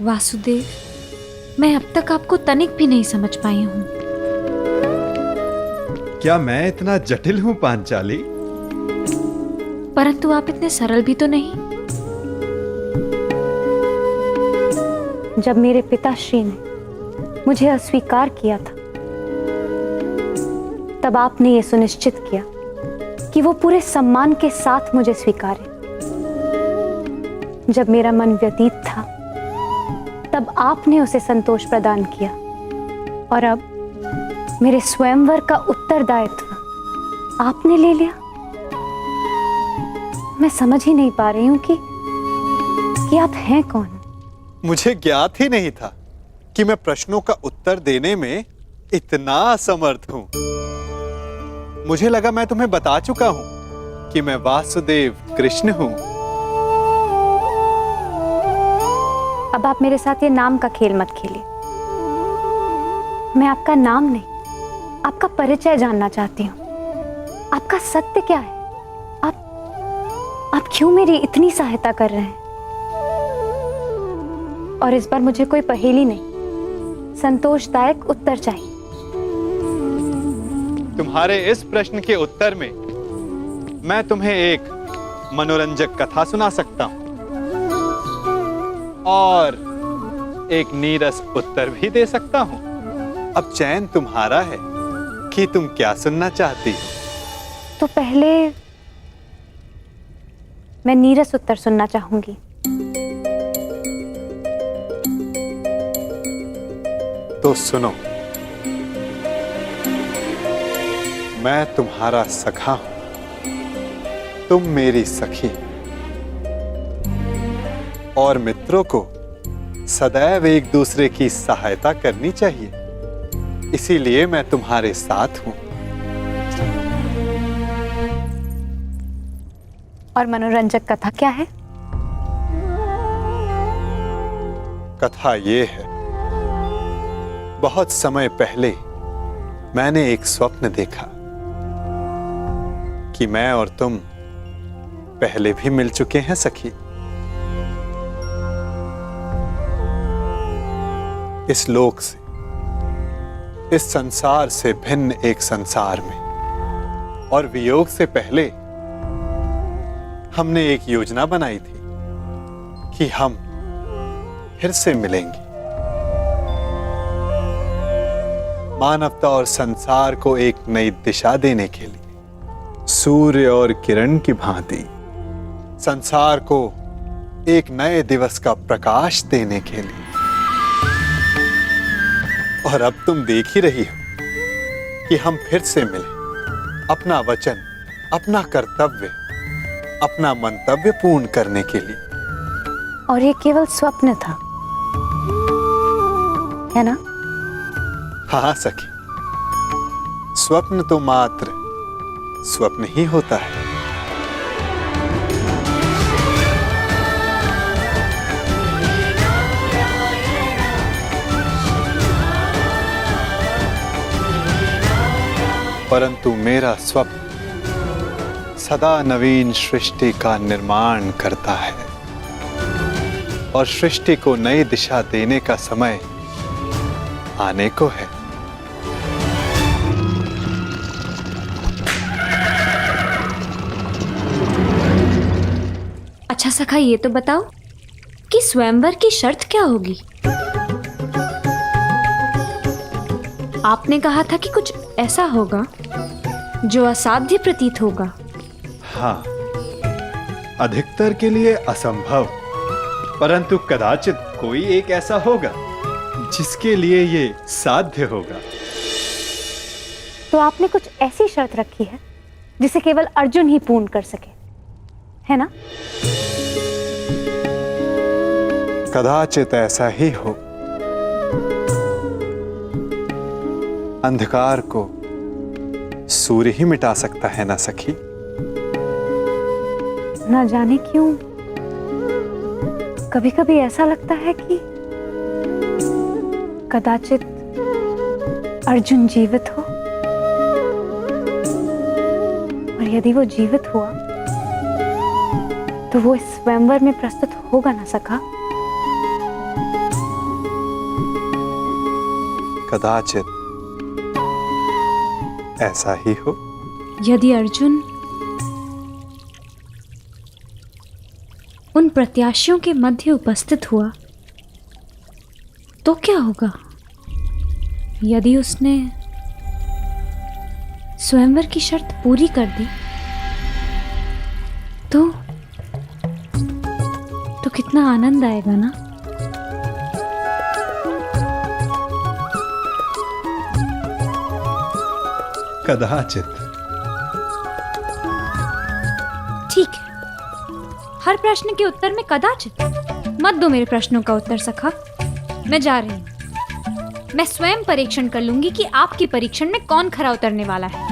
वासुदेव, मैं अब तक आपको तनिक भी नहीं समझ पाई हूं। क्या मैं इतना जटिल हूं पांचाली? परंतु आप इतने सरल भी तो नहीं। जब मेरे पिताश्री ने मुझे अस्वीकार किया था, तब आपने ये सुनिश्चित किया कि वो पूरे सम्मान के साथ मुझे स्वीकारे। जब मेरा मन व्यतीत था, तब आपने उसे संतोष प्रदान किया, और अब मेरे स्वयंवर का उत्तरदायित्व आपने ले लिया। मैं समझ ही नहीं पा रही हूं कि आप हैं कौन। मुझे ज्ञात ही नहीं था कि मैं प्रश्नों का उत्तर देने में इतना असमर्थ हूं। मुझे लगा मैं तुम्हें बता चुका हूं कि मैं वासुदेव कृष्ण हूं। अब आप मेरे साथ ये नाम का खेल मत खेलिए। मैं आपका नाम नहीं, आपका परिचय जानना चाहती हूं। आपका सत्य क्या है? आप क्यों मेरी इतनी सहायता कर रहे हैं? और इस बार मुझे कोई पहेली नहीं, संतोषदायक उत्तर चाहिए। तुम्हारे इस प्रश्न के उत्तर में मैं तुम्हें एक मनोरंजक कथा सुना सकता हूं और एक नीरस उत्तर भी दे सकता हूं। अब चयन तुम्हारा है कि तुम क्या सुनना चाहती हो। तो पहले मैं नीरस उत्तर सुनना चाहूंगी। तो सुनो, मैं तुम्हारा सखा हूं, तुम मेरी सखी, और मित्रों को सदैव एक दूसरे की सहायता करनी चाहिए। इसीलिए मैं तुम्हारे साथ हूं। और मनोरंजक कथा क्या है? कथा ये है, बहुत समय पहले मैंने एक स्वप्न देखा कि मैं और तुम पहले भी मिल चुके हैं सखी। इस लोक से, इस संसार से भिन्न एक संसार में, और वियोग से पहले हमने एक योजना बनाई थी कि हम फिर से मिलेंगे। मानवता और संसार को एक नई दिशा देने के लिए, सूर्य और किरण की भांति संसार को एक नए दिवस का प्रकाश देने के लिए। और अब तुम देख ही रही हो कि हम फिर से मिले, अपना वचन, अपना कर्तव्य, अपना मंतव्य पूर्ण करने के लिए। और ये केवल स्वप्न था, है ना? हाँ सखी, स्वप्न तो मात्र स्वप्न ही होता है। परंतु मेरा स्वप्न सदा नवीन सृष्टि का निर्माण करता है, और सृष्टि को नई दिशा देने का समय आने को है। अच्छा सखा, ये तो बताओ कि स्वयंवर की शर्त क्या होगी? आपने कहा था कि कुछ ऐसा होगा जो असाध्य प्रतीत होगा। हाँ, अधिकतर के लिए असंभव, परंतु कदाचित कोई एक ऐसा होगा जिसके लिए ये साध्य होगा। तो आपने कुछ ऐसी शर्त रखी है जिसे केवल अर्जुन ही पूर्ण कर सके, है ना? कदाचित ऐसा ही हो। अंधकार को सूर्य ही मिटा सकता है ना सखी? ना जाने क्यों कभी कभी ऐसा लगता है कि कदाचित अर्जुन जीवित हो, और यदि वो जीवित हुआ तो वो इस स्वयंवर में प्रस्तुत होगा ना सखा? कदाचित ऐसा ही हो। यदि अर्जुन उन प्रत्याशियों के मध्य उपस्थित हुआ तो क्या होगा? यदि उसने स्वयंवर की शर्त पूरी कर दी तो कितना आनंद आएगा ना। कदाचित। ठीक है, हर प्रश्न के उत्तर में कदाचित मत दो मेरे प्रश्नों का उत्तर सखा। मैं जा रही हूं। मैं स्वयं परीक्षण कर लूंगी कि आपकी परीक्षण में कौन खरा उतरने वाला है।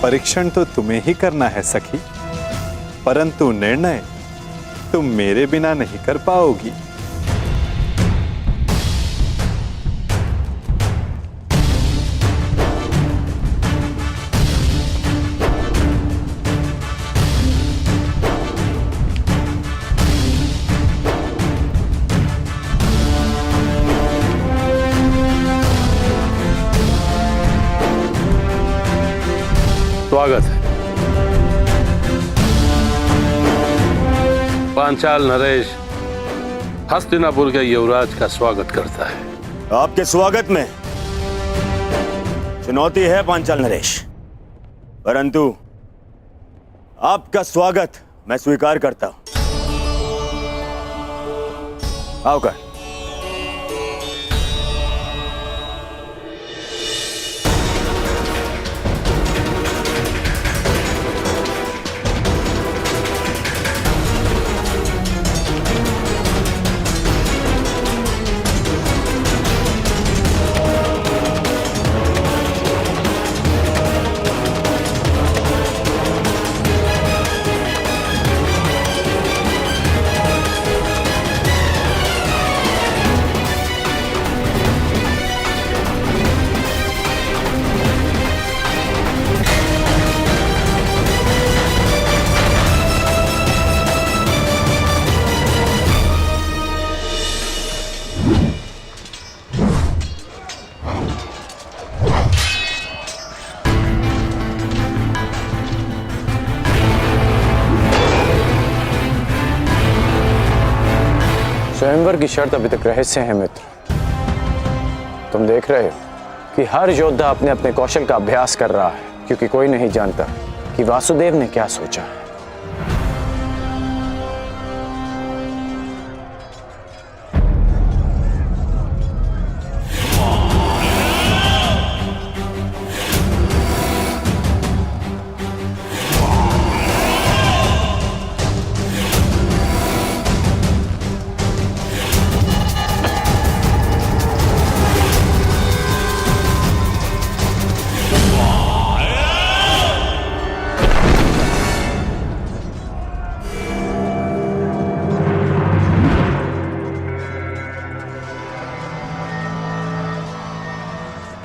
परीक्षण तो तुम्हें ही करना है सखी, परंतु निर्णय तुम मेरे बिना नहीं कर पाओगी। स्वागत है। पांचाल नरेश हस्तिनापुर के युवराज का स्वागत करता है। आपके स्वागत में चुनौती है पांचाल नरेश, परंतु आपका स्वागत मैं स्वीकार करता हूं। आओ कर। स्वयंवर की शर्त अभी तक रहस्य है मित्र। तुम देख रहे हो कि हर योद्धा अपने अपने कौशल का अभ्यास कर रहा है, क्योंकि कोई नहीं जानता कि वासुदेव ने क्या सोचा है।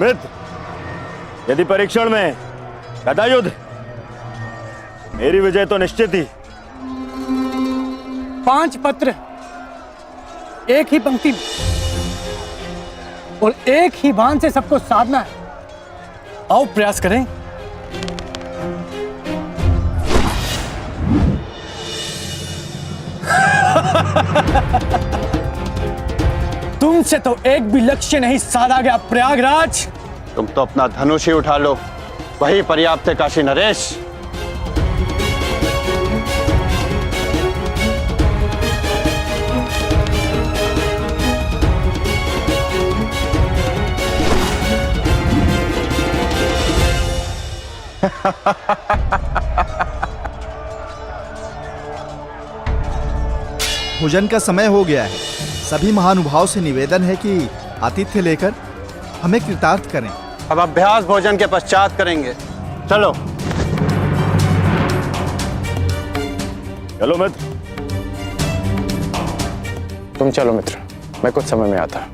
मित्र, यदि परीक्षण में गदायुद्ध, मेरी विजय तो निश्चित ही। 5 पत्र एक ही पंक्ति में और एक ही बाण से सबको साधना है। आओ प्रयास करें। तुमसे तो एक भी लक्ष्य नहीं साधा गया प्रयागराज। तुम तो अपना धनुष ही उठा लो, वही पर्याप्त है काशी नरेश। भोजन का समय हो गया है, सभी महानुभाव से निवेदन है कि आतिथ्य लेकर हमें कृतार्थ करें। अब अभ्यास भोजन के पश्चात करेंगे। चलो चलो मित्र। तुम चलो मित्र, मैं कुछ समय में आता।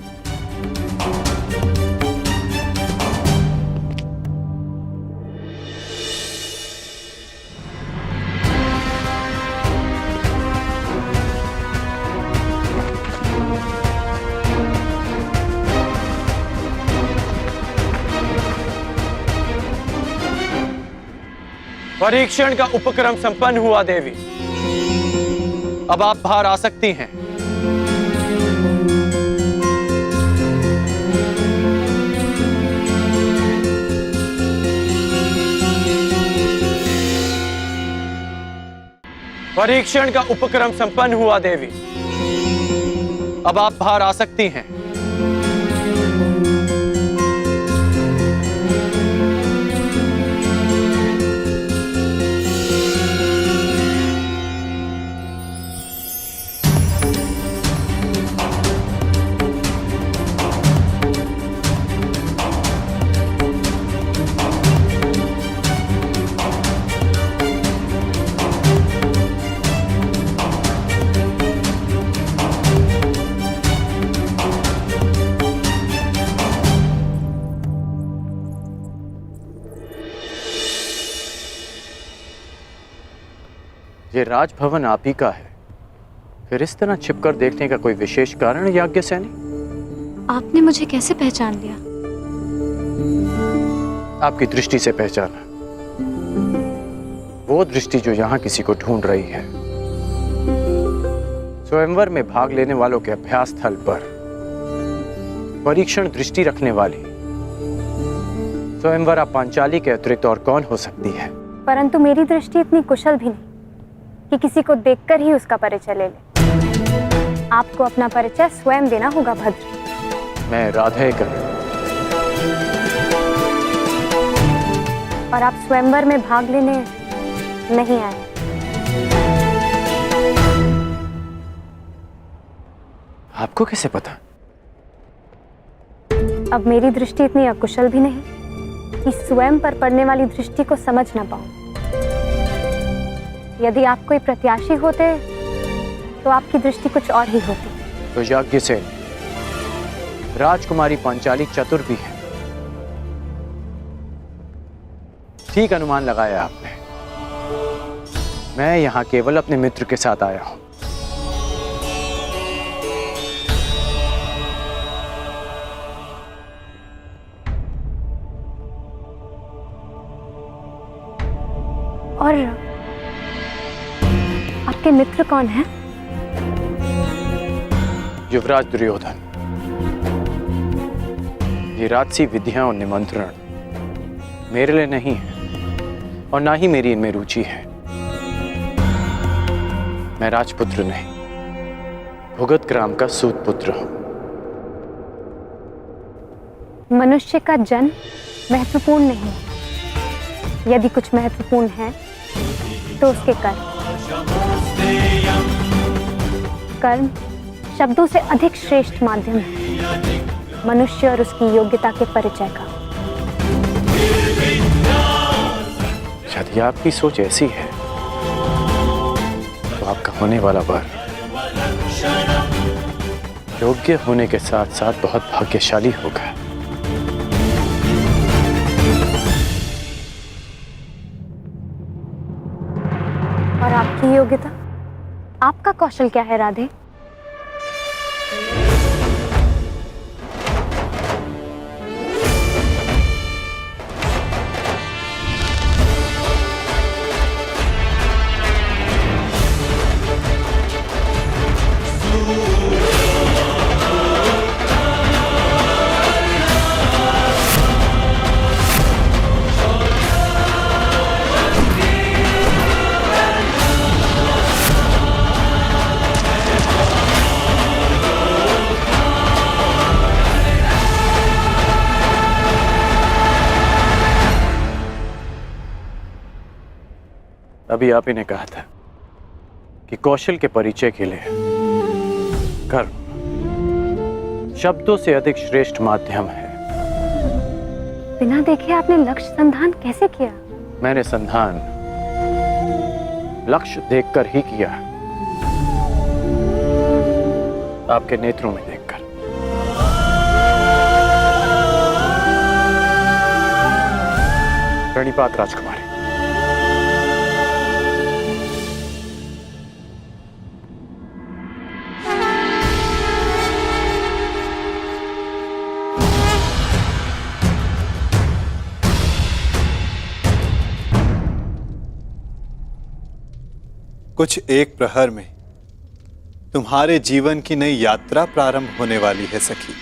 परीक्षण का उपक्रम संपन्न हुआ देवी। अब आप बाहर आ सकती हैं। परीक्षण का उपक्रम संपन्न हुआ देवी। अब आप बाहर आ सकती हैं। ये राजभवन आप ही का है, फिर इस तरह छिपकर देखने का कोई विशेष कारण याज्ञसेनी? आपने मुझे कैसे पहचान लिया? आपकी दृष्टि से पहचाना, वो दृष्टि जो यहां किसी को ढूंढ रही है। स्वयंवर में भाग लेने वालों के अभ्यास स्थल पर परीक्षण दृष्टि रखने वाली स्वयंवरा पांचाली के अतिरिक्त और कौन हो सकती है? परंतु मेरी दृष्टि इतनी कुशल भी नहीं कि किसी को देखकर ही उसका परिचय ले ले। आपको अपना परिचय स्वयं देना होगा भद्र। मैं राधेकर। और आप स्वयंवर में भाग लेने नहीं आए। आपको कैसे पता? अब मेरी दृष्टि इतनी अकुशल भी नहीं कि स्वयं पर पड़ने वाली दृष्टि को समझ ना पाऊं। यदि आप कोई प्रत्याशी होते तो आपकी दृष्टि कुछ और ही होती। तो याज्ञसेन, राजकुमारी पांचाली चतुर भी है। ठीक अनुमान लगाया आपने। मैं यहां केवल अपने मित्र के साथ आया हूं। और आपके मित्र कौन हैं? युवराज दुर्योधन। ये राजसी विधियां और निमंत्रण मेरे लिए नहीं है और ना ही मेरी इनमें रुचि है। मैं राजपुत्र नहीं, भुगत ग्राम का सूत पुत्र हूं। मनुष्य का जन्म महत्वपूर्ण नहीं, यदि कुछ महत्वपूर्ण है तो उसके कर्म। कर्म शब्दों से अधिक श्रेष्ठ माध्यम है मनुष्य और उसकी योग्यता के परिचय का। यदि आपकी सोच ऐसी है तो आपका होने वाला वर योग्य होने के साथ साथ बहुत भाग्यशाली होगा। और आपकी योग्यता, आपका कौशल क्या है राधे? अभी आप ही ने कहा था कि कौशल के परिचय के लिए कर्म शब्दों से अधिक श्रेष्ठ माध्यम है। बिना देखे आपने लक्ष्य संधान कैसे किया? मैंने संधान लक्ष्य देखकर ही किया, आपके नेत्रों में देखकर। प्रणिपात राजकुमारी। कुछ एक प्रहर में तुम्हारे जीवन की नई यात्रा प्रारंभ होने वाली है सखी,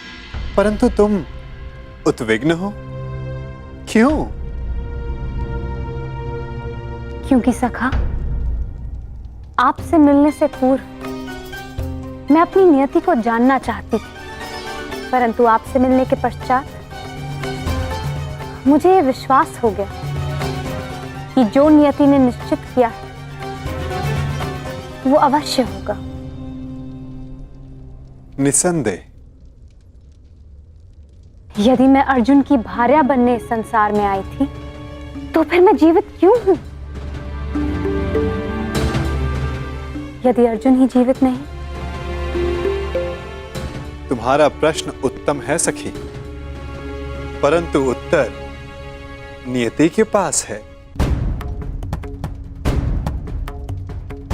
परंतु तुम उद्विग्न हो, क्यों? क्योंकि सखा, आपसे मिलने से पूर्व मैं अपनी नियति को जानना चाहती थी, परंतु आपसे मिलने के पश्चात मुझे यह विश्वास हो गया कि जो नियति ने निश्चित किया है वो अवश्य होगा। निसंदेह। यदि मैं अर्जुन की भार्या बनने इस संसार में आई थी, तो फिर मैं जीवित क्यों हूं? यदि अर्जुन ही जीवित नहीं? तुम्हारा प्रश्न उत्तम है सखी, परंतु उत्तर नियति के पास है।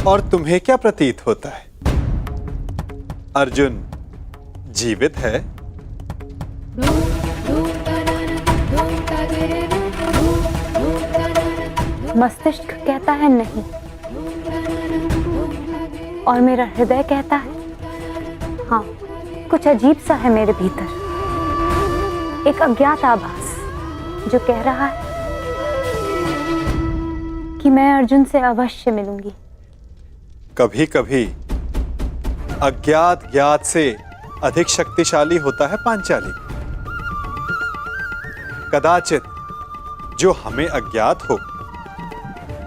और तुम्हें क्या प्रतीत होता है? अर्जुन जीवित है? मस्तिष्क कहता है नहीं, और मेरा हृदय कहता है हाँ। कुछ अजीब सा है मेरे भीतर, एक अज्ञात आभास जो कह रहा है कि मैं अर्जुन से अवश्य मिलूंगी। कभी कभी अज्ञात ज्ञात से अधिक शक्तिशाली होता है पांचाली। कदाचित जो हमें अज्ञात हो,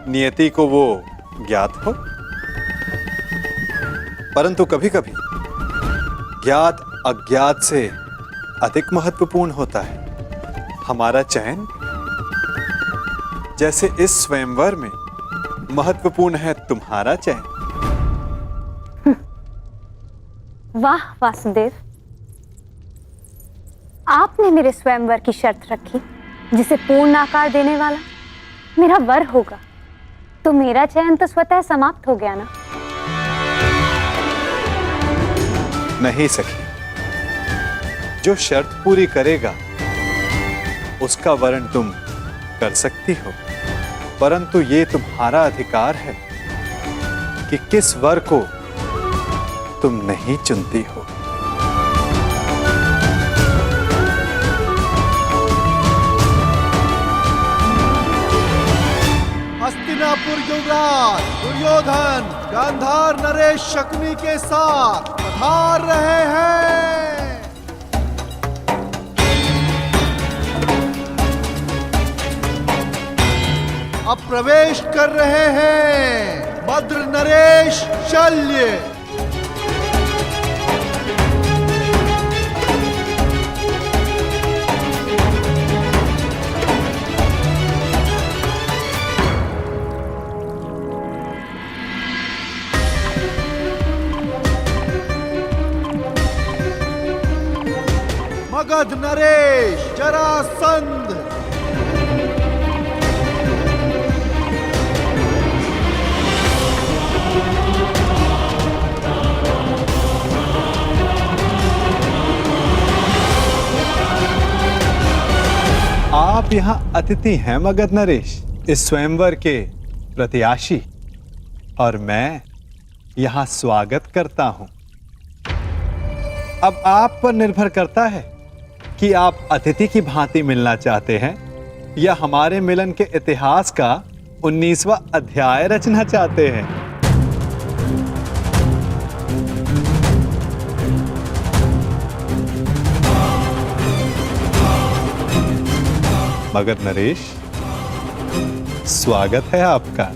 नियति को वो ज्ञात हो, परंतु कभी कभी ज्ञात अज्ञात से अधिक महत्वपूर्ण होता है हमारा चयन। जैसे इस स्वयंवर में महत्वपूर्ण है तुम्हारा चयन। वाह वासुदेव, आपने मेरे स्वयंवर की शर्त रखी जिसे पूर्ण आकार देने वाला मेरा वर होगा, तो मेरा चयन तो स्वतः समाप्त हो गया ना? नहीं सखी, जो शर्त पूरी करेगा उसका वर्ण तुम कर सकती हो, परंतु ये तुम्हारा अधिकार है कि किस वर को तुम नहीं चुनती हो। हस्तिनापुर युवराज दुर्योधन गांधार नरेश शकुनी के साथ पधार रहे हैं। अब प्रवेश कर रहे हैं भद्र नरेश शल्य। मगध नरेश जरासंध। आप यहाँ अतिथि हैं मगध नरेश, इस स्वयंवर के प्रत्याशी, और मैं यहाँ स्वागत करता हूँ। अब आप पर निर्भर करता है कि आप अतिथि की भांति मिलना चाहते हैं या हमारे मिलन के इतिहास का 19वां अध्याय रचना चाहते हैं। मगध नरेश, स्वागत है आपका।